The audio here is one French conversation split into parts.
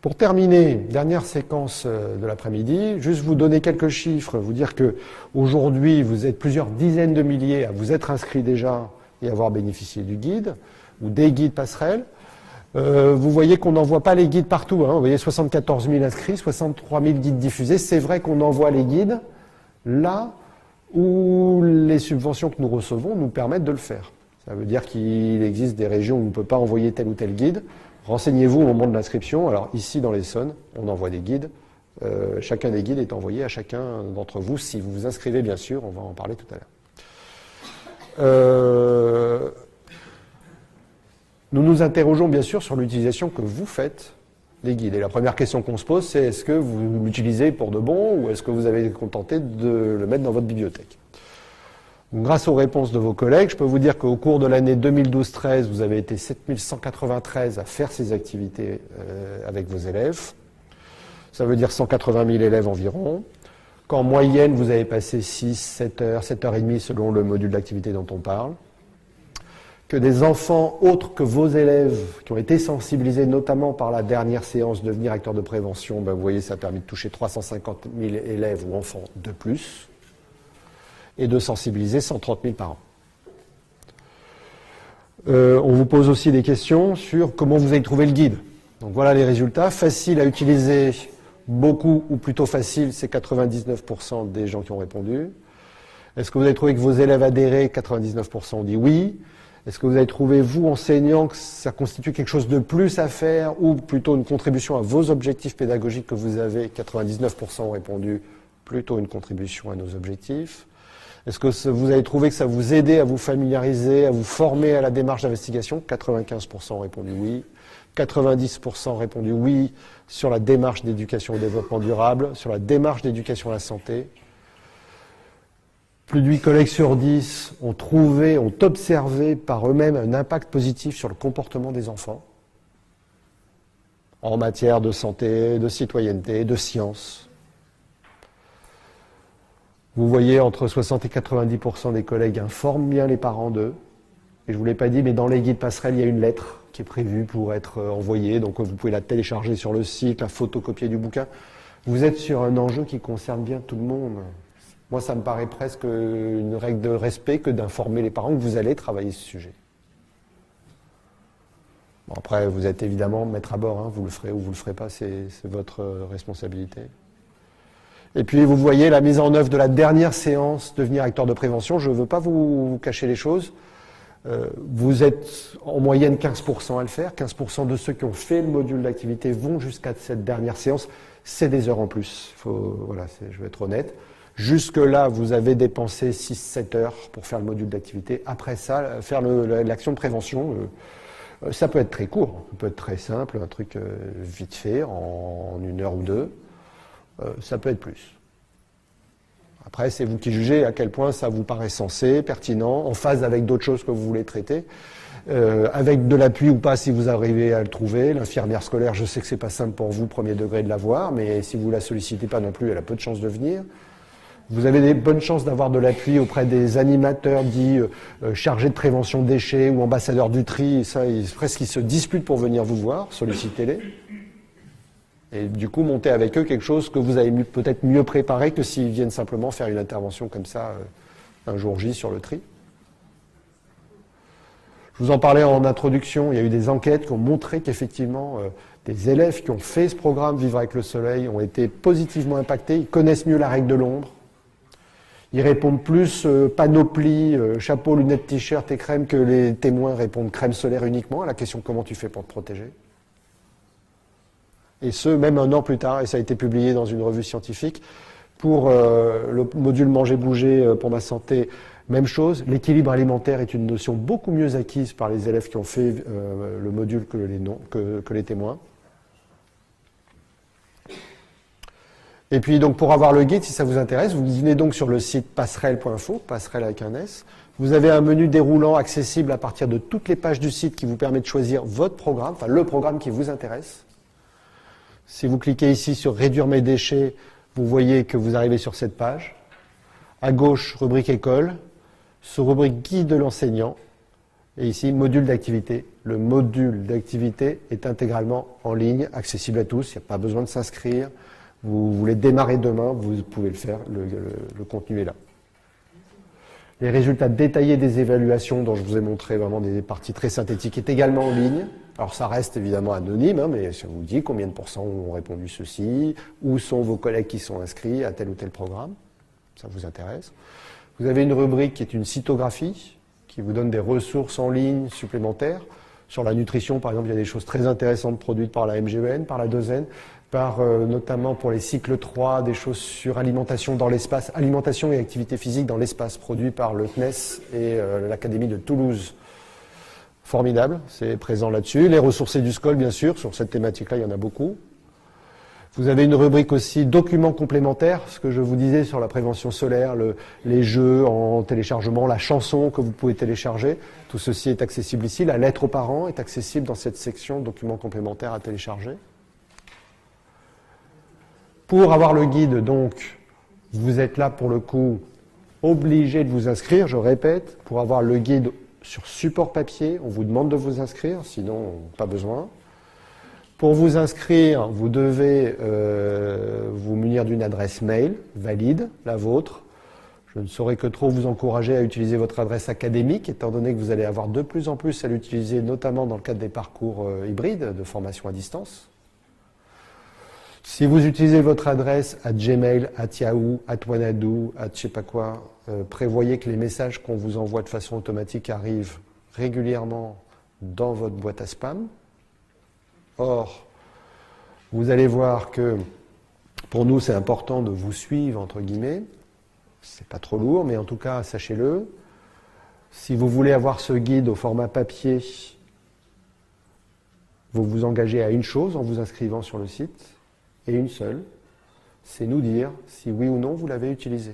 Pour terminer, dernière séquence de l'après-midi, juste vous donner quelques chiffres, vous dire que aujourd'hui vous êtes plusieurs dizaines de milliers à vous être inscrits déjà et avoir bénéficié du guide ou des guides passerelles. Vous voyez qu'on n'envoie pas les guides partout, hein. Vous voyez 74 000 inscrits, 63 000 guides diffusés. C'est vrai qu'on envoie les guides là où les subventions que nous recevons nous permettent de le faire. Ça veut dire qu'il existe des régions où on ne peut pas envoyer tel ou tel guide. Renseignez-vous au moment de l'inscription. Alors ici dans l'Essonne, on envoie des guides. Chacun des guides est envoyé à chacun d'entre vous, si vous vous inscrivez bien sûr, on va en parler tout à l'heure. Nous nous interrogeons bien sûr sur l'utilisation que vous faites des guides. Et la première question qu'on se pose, c'est est-ce que vous l'utilisez pour de bon ou est-ce que vous avez été contenté de le mettre dans votre bibliothèque? Donc, grâce aux réponses de vos collègues, je peux vous dire qu'au cours de l'année 2012-13, vous avez été 7193 à faire ces activités avec vos élèves. Ça veut dire 180 000 élèves environ. Qu'en moyenne, vous avez passé 6, 7 heures, 7 heures et demie selon le module d'activité dont on parle. Que des enfants autres que vos élèves, qui ont été sensibilisés notamment par la dernière séance Devenir acteur de prévention, ben vous voyez, ça a permis de toucher 350 000 élèves ou enfants de plus, et de sensibiliser 130 000 parents. On vous pose aussi des questions sur comment vous avez trouvé le guide. Donc voilà les résultats. Facile à utiliser, beaucoup ou plutôt facile, c'est 99% des gens qui ont répondu. Est-ce que vous avez trouvé que vos élèves adhéraient? 99% ont dit oui. Est-ce que vous avez trouvé, vous, enseignants, que ça constitue quelque chose de plus à faire ou plutôt une contribution à vos objectifs pédagogiques que vous avez? 99% ont répondu plutôt une contribution à nos objectifs. Est-ce que vous avez trouvé que ça vous aidait à vous familiariser, à vous former à la démarche d'investigation? 95% ont répondu oui. 90% ont répondu oui sur la démarche d'éducation au développement durable, sur la démarche d'éducation à la santé. Plus de 8 collègues sur 10 ont observé par eux-mêmes un impact positif sur le comportement des enfants en matière de santé, de citoyenneté, de science. Vous voyez, entre 60 et 90% des collègues informent bien les parents d'eux. Et je ne vous l'ai pas dit, mais dans les guides passerelles, il y a une lettre qui est prévue pour être envoyée. Donc vous pouvez la télécharger sur le site, la photocopier du bouquin. Vous êtes sur un enjeu qui concerne bien tout le monde. Moi, ça me paraît presque une règle de respect que d'informer les parents que vous allez travailler ce sujet. Bon, après, vous êtes évidemment maître à bord, hein, vous le ferez ou vous ne le ferez pas, c'est votre responsabilité. Et puis, vous voyez la mise en œuvre de la dernière séance Devenir acteur de prévention. Je ne veux pas vous cacher les choses. Vous êtes en moyenne 15% à le faire. 15% de ceux qui ont fait le module d'activité vont jusqu'à cette dernière séance. C'est des heures en plus. Voilà, je vais être honnête. Jusque-là, vous avez dépensé 6-7 heures pour faire le module d'activité. Après ça, faire l'action de prévention, ça peut être très court, ça peut être très simple, un truc vite fait, en 1 heure ou 2. Ça peut être plus. Après, c'est vous qui jugez à quel point ça vous paraît sensé, pertinent, en phase avec d'autres choses que vous voulez traiter, avec de l'appui ou pas si vous arrivez à le trouver. L'infirmière scolaire, je sais que c'est pas simple pour vous, premier degré, de l'avoir, mais si vous la sollicitez pas non plus, elle a peu de chances de venir. Vous avez des bonnes chances d'avoir de l'appui auprès des animateurs dits chargés de prévention déchets ou ambassadeurs du tri. Ça, presque ils se disputent pour venir vous voir, sollicitez-les. Et du coup, montez avec eux quelque chose que vous avez peut-être mieux préparé que s'ils viennent simplement faire une intervention comme ça un jour J sur le tri. Je vous en parlais en introduction, il y a eu des enquêtes qui ont montré qu'effectivement, des élèves qui ont fait ce programme Vivre avec le soleil ont été positivement impactés, ils connaissent mieux la règle de l'ombre, ils répondent plus panoplie, chapeau, lunettes, t-shirt et crème que les témoins répondent crème solaire uniquement à la question comment tu fais pour te protéger. Et ce, même 1 an plus tard, et ça a été publié dans une revue scientifique. Pour le module Manger-Bouger pour ma santé, même chose. L'équilibre alimentaire est une notion beaucoup mieux acquise par les élèves qui ont fait le module que les témoins. Et puis donc pour avoir le guide, si ça vous intéresse, vous venez donc sur le site passerelle.info, passerelle avec un S. Vous avez un menu déroulant accessible à partir de toutes les pages du site qui vous permet de choisir votre programme, enfin le programme qui vous intéresse. Si vous cliquez ici sur « Réduire mes déchets », vous voyez que vous arrivez sur cette page. À gauche, rubrique « École », sous rubrique « Guide de l'enseignant ». Et ici, module d'activité. Le module d'activité est intégralement en ligne, accessible à tous. Il n'y a pas besoin de s'inscrire. Vous voulez démarrer demain, vous pouvez le faire. Le contenu est là. Les résultats détaillés des évaluations dont je vous ai montré vraiment des parties très synthétiques est également en ligne. Alors ça reste évidemment anonyme, hein, mais ça vous dit combien de pourcents ont répondu ceci, où sont vos collègues qui sont inscrits à tel ou tel programme. Ça vous intéresse. Vous avez une rubrique qui est une cytographie, qui vous donne des ressources en ligne supplémentaires. Sur la nutrition, par exemple, il y a des choses très intéressantes produites par la MGEN, par la 2N, notamment pour les cycles 3, des choses sur alimentation dans l'espace, alimentation et activité physique dans l'espace, produit par le CNES et l'Académie de Toulouse. Formidable, c'est présent là-dessus. Les ressources EduScol, bien sûr, sur cette thématique-là, il y en a beaucoup. Vous avez une rubrique aussi documents complémentaires, ce que je vous disais sur la prévention solaire, les jeux en téléchargement, la chanson que vous pouvez télécharger. Tout ceci est accessible ici. La lettre aux parents est accessible dans cette section documents complémentaires à télécharger. Pour avoir le guide, donc, vous êtes là pour le coup obligé de vous inscrire, je répète, pour avoir le guide sur support papier, on vous demande de vous inscrire, sinon pas besoin. Pour vous inscrire, vous devez vous munir d'une adresse mail valide, la vôtre. Je ne saurais que trop vous encourager à utiliser votre adresse académique, étant donné que vous allez avoir de plus en plus à l'utiliser, notamment dans le cadre des parcours hybrides de formation à distance. Si vous utilisez votre adresse à Gmail, à Yahoo, à Wanadoo, à je sais pas quoi, prévoyez que les messages qu'on vous envoie de façon automatique arrivent régulièrement dans votre boîte à spam. Or, vous allez voir que pour nous, c'est important de vous suivre, entre guillemets. C'est pas trop lourd, mais en tout cas, sachez-le. Si vous voulez avoir ce guide au format papier, vous vous engagez à une chose en vous inscrivant sur le site, et une seule, c'est nous dire si oui ou non vous l'avez utilisé.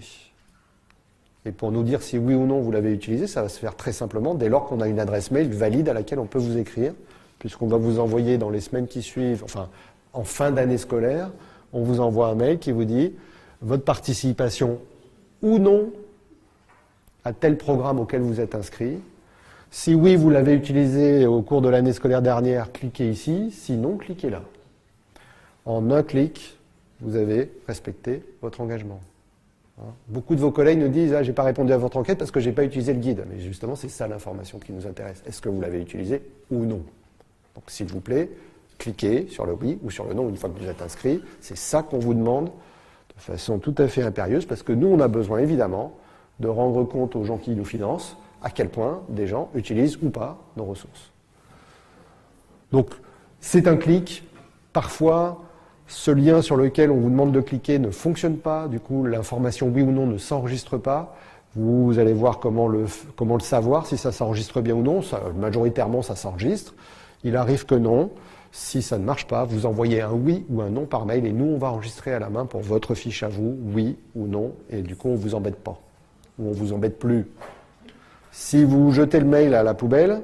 Et pour nous dire si oui ou non vous l'avez utilisé, ça va se faire très simplement dès lors qu'on a une adresse mail valide à laquelle on peut vous écrire, puisqu'on va vous envoyer dans les semaines qui suivent, enfin en fin d'année scolaire, on vous envoie un mail qui vous dit votre participation ou non à tel programme auquel vous êtes inscrit. Si oui, vous l'avez utilisé au cours de l'année scolaire dernière, cliquez ici, sinon cliquez là. En un clic, vous avez respecté votre engagement. Beaucoup de vos collègues nous disent « Ah, j'ai pas répondu à votre enquête parce que j'ai pas utilisé le guide ». Mais justement, c'est ça l'information qui nous intéresse. Est-ce que vous l'avez utilisé ou non? Donc, s'il vous plaît, cliquez sur le oui ou sur le non une fois que vous êtes inscrit. C'est ça qu'on vous demande de façon tout à fait impérieuse parce que nous, on a besoin évidemment de rendre compte aux gens qui nous financent à quel point des gens utilisent ou pas nos ressources. Donc, c'est un clic. Parfois, ce lien sur lequel on vous demande de cliquer ne fonctionne pas. Du coup, l'information oui ou non ne s'enregistre pas. Vous allez voir comment le savoir, si ça s'enregistre bien ou non. Majoritairement, ça s'enregistre. Il arrive que non. Si ça ne marche pas, vous envoyez un oui ou un non par mail et nous, on va enregistrer à la main pour votre fiche à vous, oui ou non. Et du coup, on ne vous embête pas. Ou on ne vous embête plus. Si vous jetez le mail à la poubelle,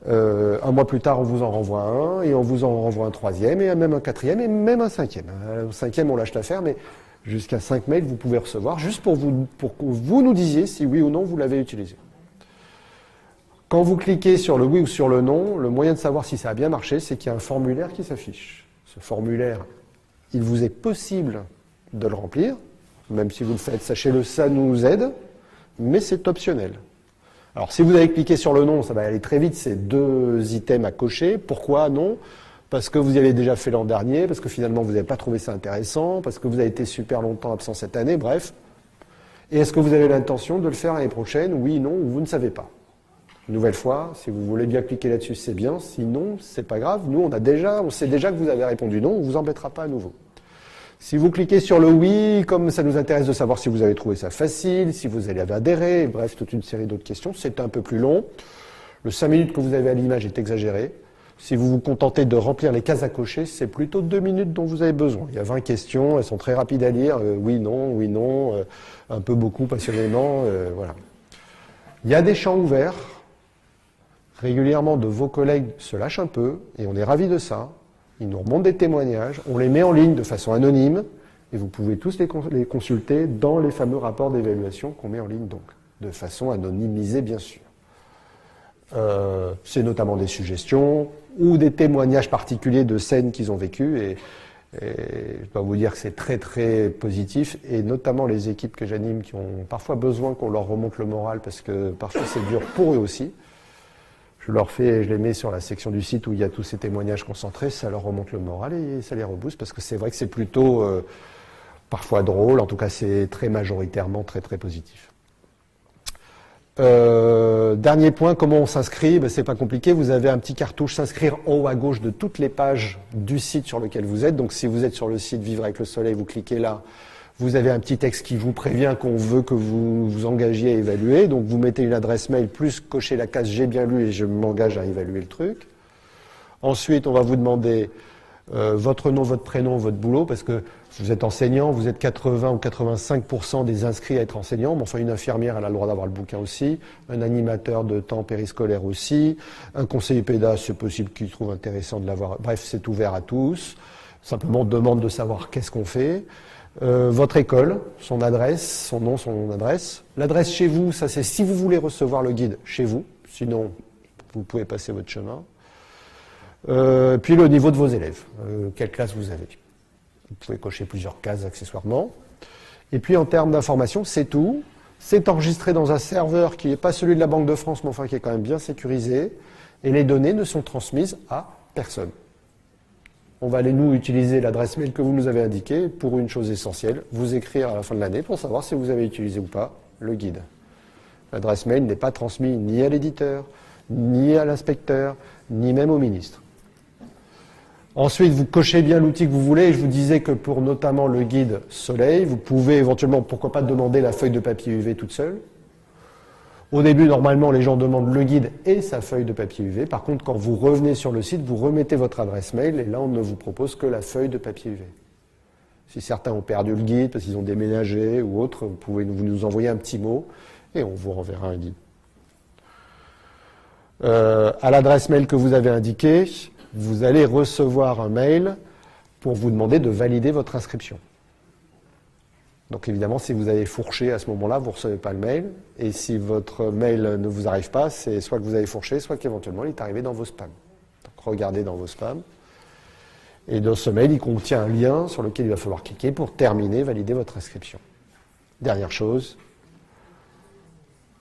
un mois plus tard, on vous en renvoie un, et on vous en renvoie un troisième, et même un quatrième, et même un cinquième. Au cinquième, on lâche l'affaire, mais jusqu'à 5 mails, vous pouvez recevoir, juste pour que vous nous disiez si oui ou non vous l'avez utilisé. Quand vous cliquez sur le oui ou sur le non, le moyen de savoir si ça a bien marché, c'est qu'il y a un formulaire qui s'affiche. Ce formulaire, il vous est possible de le remplir, même si vous le faites, sachez-le, ça nous aide, mais c'est optionnel. Alors, si vous avez cliqué sur le non, ça va aller très vite, c'est 2 items à cocher. Pourquoi non? Parce que vous y avez déjà fait l'an dernier, parce que finalement vous n'avez pas trouvé ça intéressant, parce que vous avez été super longtemps absent cette année, bref. Et est-ce que vous avez l'intention de le faire l'année prochaine? Oui, non, ou vous ne savez pas. Une nouvelle fois, si vous voulez bien cliquer là-dessus, c'est bien. Sinon, c'est pas grave. Nous, on sait déjà que vous avez répondu non, on ne vous embêtera pas à nouveau. Si vous cliquez sur le oui, comme ça nous intéresse de savoir si vous avez trouvé ça facile, si vous allez adhérer, bref, toute une série d'autres questions, c'est un peu plus long. Le 5 minutes que vous avez à l'image est exagéré. Si vous vous contentez de remplir les cases à cocher, c'est plutôt 2 minutes dont vous avez besoin. Il y a 20 questions, elles sont très rapides à lire, oui, non, un peu, beaucoup, passionnément, voilà. Il y a des champs ouverts. Régulièrement, de vos collègues se lâchent un peu, et on est ravis de ça. Ils nous remontent des témoignages, on les met en ligne de façon anonyme, et vous pouvez tous les consulter dans les fameux rapports d'évaluation qu'on met en ligne, donc, de façon anonymisée, bien sûr. C'est notamment des suggestions ou des témoignages particuliers de scènes qu'ils ont vécues. Et je dois vous dire que c'est très très positif. Et notamment les équipes que j'anime qui ont parfois besoin qu'on leur remonte le moral parce que parfois c'est dur pour eux aussi. Je les mets sur la section du site où il y a tous ces témoignages concentrés, ça leur remonte le moral et ça les rebooste parce que c'est vrai que c'est plutôt parfois drôle, en tout cas c'est très majoritairement très très positif. Dernier point, comment on s'inscrit? C'est pas compliqué, vous avez un petit cartouche s'inscrire en haut à gauche de toutes les pages du site sur lequel vous êtes. Donc si vous êtes sur le site Vivre avec le Soleil, vous cliquez là, vous avez un petit texte qui vous prévient qu'on veut que vous vous engagiez à évaluer. Donc vous mettez une adresse mail plus cochez la case j'ai bien lu et je m'engage à évaluer le truc. Ensuite, on va vous demander votre nom, votre prénom, votre boulot, parce que vous êtes enseignant, vous êtes 80 ou 85% des inscrits à être enseignants, mais enfin une infirmière, elle a le droit d'avoir le bouquin aussi, un animateur de temps périscolaire aussi, un conseiller pédas, c'est possible qu'il trouve intéressant de l'avoir. Bref, c'est ouvert à tous. Simplement, on demande de savoir qu'est-ce qu'on fait. Votre école, son adresse, son nom, son adresse. L'adresse chez vous, ça c'est si vous voulez recevoir le guide chez vous, sinon vous pouvez passer votre chemin. Puis le niveau de vos élèves, quelle classe vous avez. Vous pouvez cocher plusieurs cases accessoirement. Et puis en termes d'information, c'est tout. C'est enregistré dans un serveur qui n'est pas celui de la Banque de France, mais enfin qui est quand même bien sécurisé. Et les données ne sont transmises à personne. On va aller, nous, utiliser l'adresse mail que vous nous avez indiquée pour une chose essentielle, vous écrire à la fin de l'année pour savoir si vous avez utilisé ou pas le guide. L'adresse mail n'est pas transmise ni à l'éditeur, ni à l'inspecteur, ni même au ministre. Ensuite, vous cochez bien l'outil que vous voulez. Et je vous disais que pour notamment le guide Soleil, vous pouvez éventuellement, pourquoi pas, demander la feuille de papier UV toute seule. Au début, normalement, les gens demandent le guide et sa feuille de papier UV. Par contre, quand vous revenez sur le site, vous remettez votre adresse mail et là, on ne vous propose que la feuille de papier UV. Si certains ont perdu le guide parce qu'ils ont déménagé ou autre, vous pouvez nous envoyer un petit mot et on vous renverra un guide. À l'adresse mail que vous avez indiquée, vous allez recevoir un mail pour vous demander de valider votre inscription. Donc évidemment, si vous avez fourché à ce moment-là, vous ne recevez pas le mail. Et si votre mail ne vous arrive pas, c'est soit que vous avez fourché, soit qu'éventuellement il est arrivé dans vos spams. Donc regardez dans vos spams. Et dans ce mail, il contient un lien sur lequel il va falloir cliquer pour terminer, valider votre inscription. Dernière chose,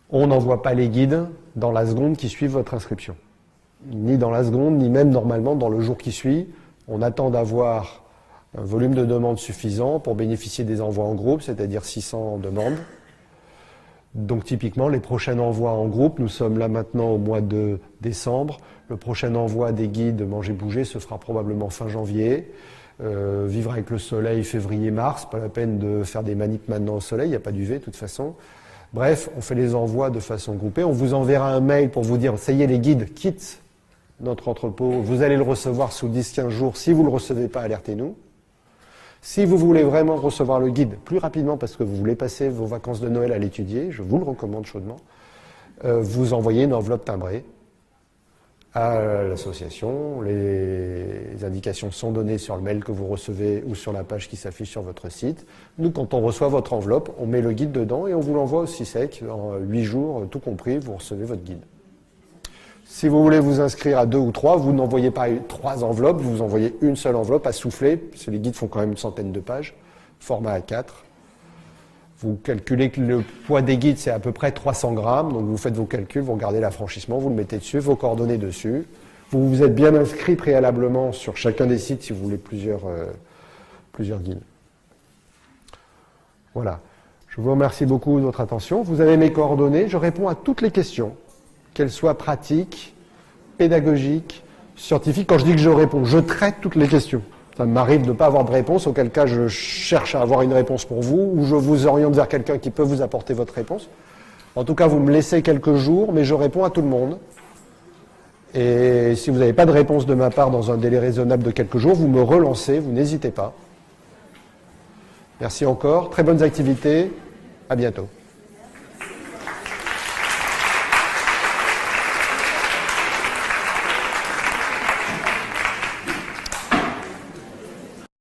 on n'envoie pas les guides dans la seconde qui suit votre inscription. Ni dans la seconde, ni même normalement dans le jour qui suit. On attend d'avoir un volume de demandes suffisant pour bénéficier des envois en groupe, c'est-à-dire 600 demandes. Donc typiquement, les prochains envois en groupe, nous sommes là maintenant au mois de décembre. Le prochain envoi des guides Manger Bouger se fera probablement fin janvier. Vivre avec le soleil, février-mars, pas la peine de faire des manips maintenant au soleil, il n'y a pas d'UV de toute façon. Bref, on fait les envois de façon groupée. On vous enverra un mail pour vous dire, ça y est, les guides quittent notre entrepôt. Vous allez le recevoir sous 10-15 jours. Si vous ne le recevez pas, alertez-nous. Si vous voulez vraiment recevoir le guide plus rapidement parce que vous voulez passer vos vacances de Noël à l'étudier, je vous le recommande chaudement, vous envoyez une enveloppe timbrée à l'association. Les indications sont données sur le mail que vous recevez ou sur la page qui s'affiche sur votre site. Nous, quand on reçoit votre enveloppe, on met le guide dedans et on vous l'envoie aussi sec. En 8 jours, tout compris, vous recevez votre guide. Si vous voulez vous inscrire à 2 ou 3, vous n'envoyez pas 3 enveloppes, vous envoyez une seule enveloppe à souffler, parce que les guides font quand même une centaine de pages, format A4. Vous calculez que le poids des guides, c'est à peu près 300 grammes, donc vous faites vos calculs, vous regardez l'affranchissement, vous le mettez dessus, vos coordonnées dessus. Vous vous êtes bien inscrit préalablement sur chacun des sites si vous voulez plusieurs guides. Voilà. Je vous remercie beaucoup de votre attention. Vous avez mes coordonnées, je réponds à toutes les questions, qu'elles soient pratiques, pédagogiques, scientifiques. Quand je dis que je réponds, je traite toutes les questions. Ça m'arrive de ne pas avoir de réponse, auquel cas je cherche à avoir une réponse pour vous, ou je vous oriente vers quelqu'un qui peut vous apporter votre réponse. En tout cas, vous me laissez quelques jours, mais je réponds à tout le monde. Et si vous n'avez pas de réponse de ma part dans un délai raisonnable de quelques jours, vous me relancez, vous n'hésitez pas. Merci encore, très bonnes activités, à bientôt.